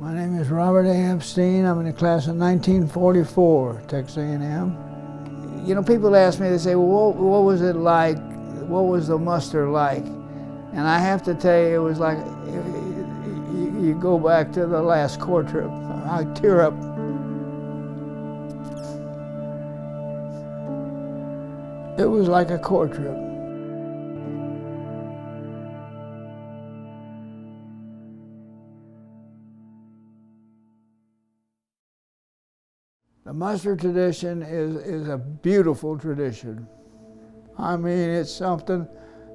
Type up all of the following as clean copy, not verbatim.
My name is Robert A. Epstein. I'm in the class of 1944, Texas A&M. You know, people ask me, they say, well, what was it like? What was the muster like? And I have to tell you, it was like, you go back to the last Corps trip. I tear up. It was like a Corps trip. The muster tradition is a beautiful tradition. I mean, it's something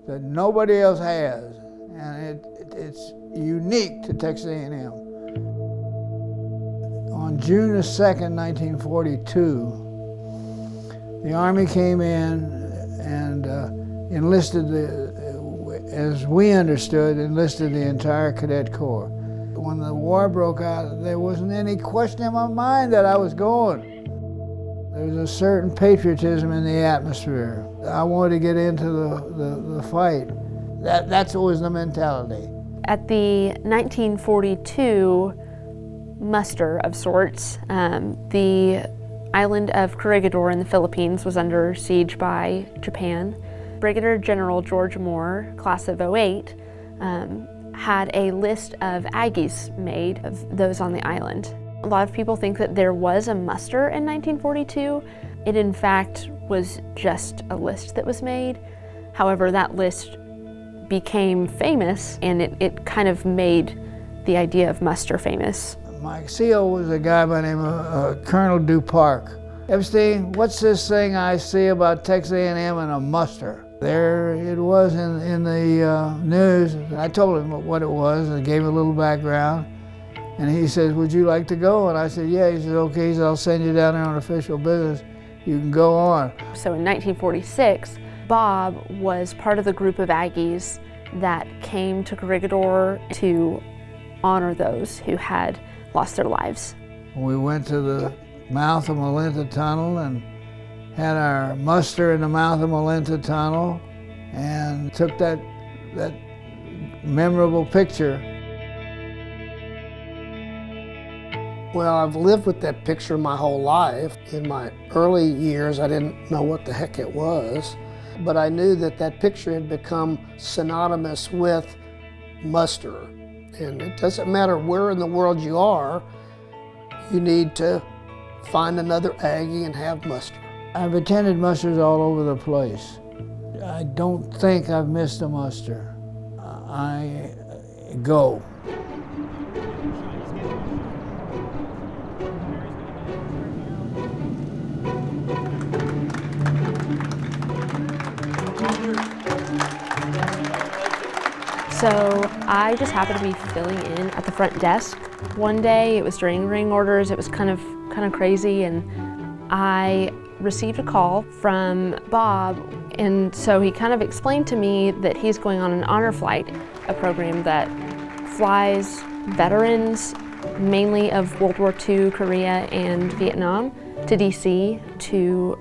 that nobody else has, and it's unique to Texas A&M. On June the 2nd, 1942, the Army came in and enlisted, as we understood, enlisted the entire Cadet Corps. When the war broke out, there wasn't any question in my mind that I was going. There was a certain patriotism in the atmosphere. I wanted to get into the fight. That's always the mentality. At the 1942 muster of sorts, the island of Corregidor in the Philippines was under siege by Japan. Brigadier General George Moore, class of '08, had a list of Aggies made of those on the island. A lot of people think that there was a muster in 1942. It in fact was just a list that was made. However, that list became famous, and it kind of made the idea of muster famous. My CO was a guy by the name of Colonel Duparc. Epstein, what's this thing I see about Texas A&M and a muster? There it was in the news. I told him what it was. I gave him a little background. And he says, would you like to go? And I said, yeah. He says, okay, so I'll send you down there on official business. You can go on. So in 1946, Bob was part of the group of Aggies that came to Corregidor to honor those who had lost their lives. We went to the mouth of Malenta Tunnel and had our muster in the mouth of Malenta Tunnel and took that memorable picture. Well, I've lived with that picture my whole life. In my early years, I didn't know what the heck it was, but I knew that that picture had become synonymous with muster. And it doesn't matter where in the world you are, you need to find another Aggie and have muster. I've attended musters all over the place. I don't think I've missed a muster. I go. So I just happened to be filling in at the front desk one day. It was during ring orders. It was kind of crazy, and I received a call from Bob, and so he kind of explained to me that he's going on an honor flight, a program that flies veterans, mainly of World War II, Korea, and Vietnam, to DC to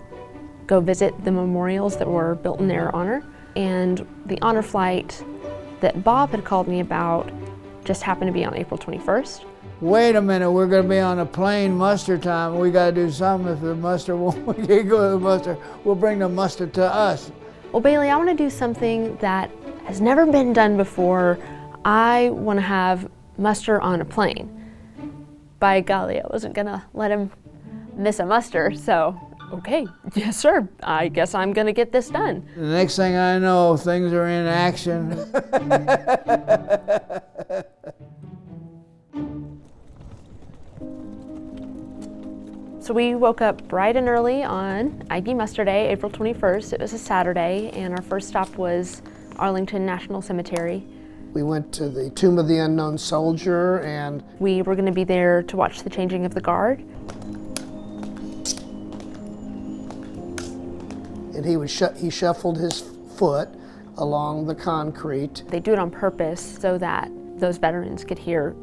go visit the memorials that were built in their honor. And the honor flight that Bob had called me about just happened to be on April 21st. Wait a minute, we're going to be on a plane muster time. We got to do something. If the muster won't, we can't go to the muster, we'll bring the muster to us. Well, Bailey, I want to do something that has never been done before. I want to have muster on a plane. By golly, I wasn't going to let him miss a muster, so okay, yes sir, I guess I'm going to get this done. The next thing I know, things are in action. So we woke up bright and early on Aggie Muster Day, April 21st. It was a Saturday, and our first stop was Arlington National Cemetery. We went to the Tomb of the Unknown Soldier, and we were going to be there to watch the changing of the guard. And he shuffled his foot along the concrete. They do it on purpose so that those veterans could hear,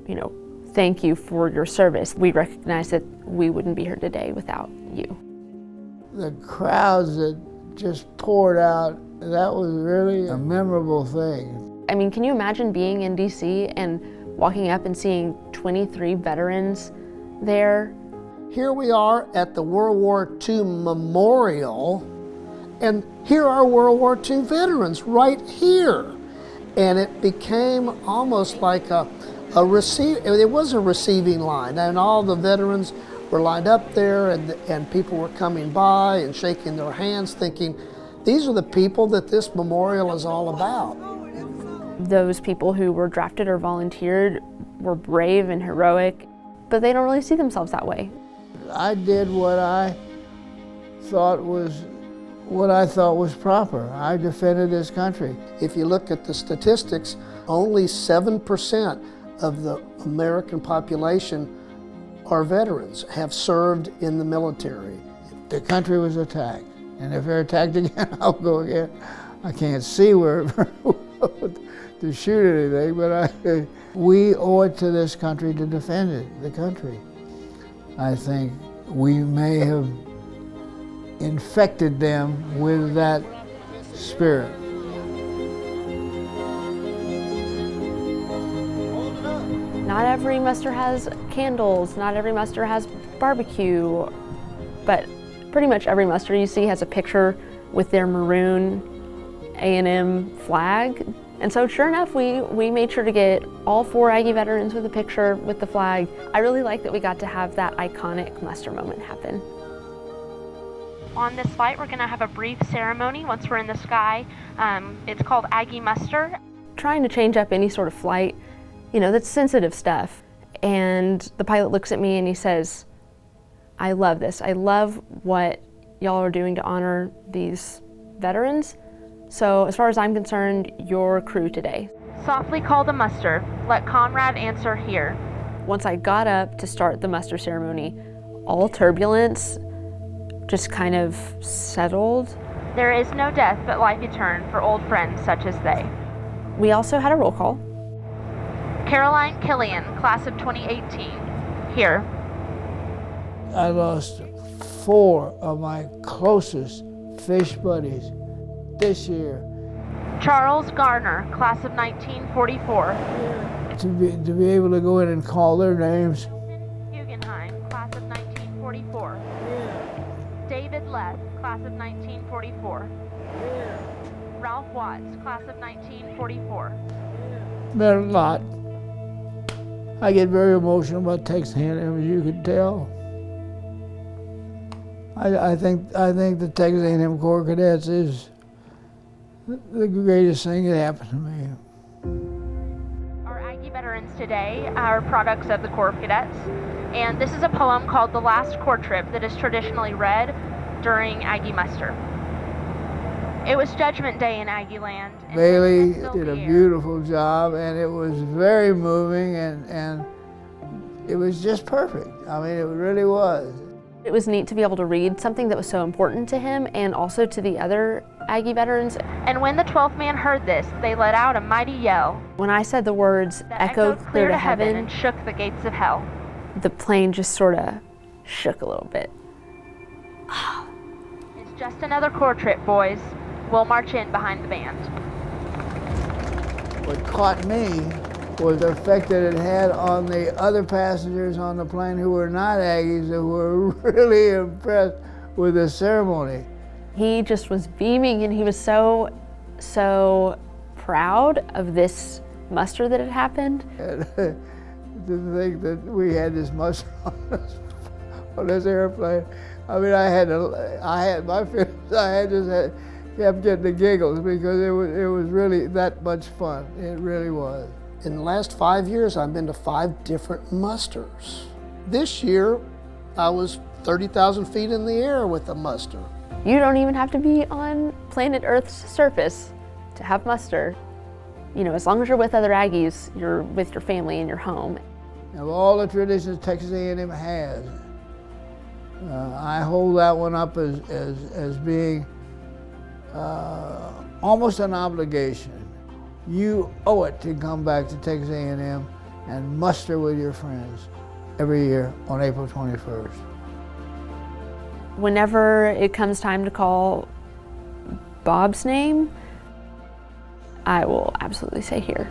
you know, thank you for your service. We recognize that we wouldn't be here today without you. The crowds that just poured out, that was really a memorable thing. I mean, can you imagine being in DC and walking up and seeing 23 veterans there. Here we are at the World War II Memorial, and here are World War II veterans right here. And it became almost like it was a receiving line, and all the veterans were lined up there, and people were coming by and shaking their hands thinking, these are the people that this memorial is all about. Those people who were drafted or volunteered were brave and heroic, but they don't really see themselves that way. I did what I thought was proper. I defended this country. If you look at the statistics, only 7% of the American population are veterans, have served in the military. The country was attacked, and if they're attacked again, I'll go again. I can't see where to shoot anything, but we owe it to this country to defend it, the country. I think we may have infected them with that spirit. Not every muster has candles, not every muster has barbecue, but pretty much every muster you see has a picture with their maroon A&M flag. And so sure enough, we made sure to get all 4 Aggie veterans with a picture with the flag. I really like that we got to have that iconic muster moment happen. On this flight, we're gonna have a brief ceremony once we're in the sky. It's called Aggie Muster. Trying to change up any sort of flight, you know, that's sensitive stuff. And the pilot looks at me and he says, I love this. I love what y'all are doing to honor these veterans. So as far as I'm concerned, your crew today. Softly call the muster. Let Conrad answer here. Once I got up to start the muster ceremony, all turbulence just kind of settled. There is no death but life eternal for old friends such as they. We also had a roll call. Caroline Killian, class of 2018, here. I lost 4 of my closest fish buddies this year. Charles Garner, class of 1944. To be able to go in and call their names. Hugenheim, class of 1944. David Leth, class of 1944. Ralph Watts, class of 1944. Meant a lot. I get very emotional about Texas A&M, as you can tell. I think the Texas A&M Corps Cadets is the greatest thing that happened to me. Our Aggie veterans today are products of the Corps of Cadets, and this is a poem called The Last Corps Trip that is traditionally read during Aggie Muster. It was Judgment Day in Aggie land. Bailey did a beautiful job, and it was very moving, and it was just perfect. I mean, it really was. It was neat to be able to read something that was so important to him and also to the other Aggie veterans. And when the 12th man heard this, they let out a mighty yell. When I said the words, echoed clear to heaven and shook the gates of hell, the plane just sort of shook a little bit. It's just another Corps trip, boys. We'll march in behind the band. What caught me was the effect that it had on the other passengers on the plane who were not Aggies, who were really impressed with the ceremony. He just was beaming, and he was so proud of this muster that had happened. And to think that we had this muster on this airplane. I mean, kept getting the giggles because it was really that much fun. It really was. In the last 5 years, I've been to 5 different musters. This year, I was 30,000 feet in the air with a muster. You don't even have to be on planet Earth's surface to have muster. You know, as long as you're with other Aggies, you're with your family in your home. Of all the traditions Texas A&M has, I hold that one up as being almost an obligation. You owe it to come back to Texas A&M and muster with your friends every year on April 21st. Whenever it comes time to call Bob's name, I will absolutely say here.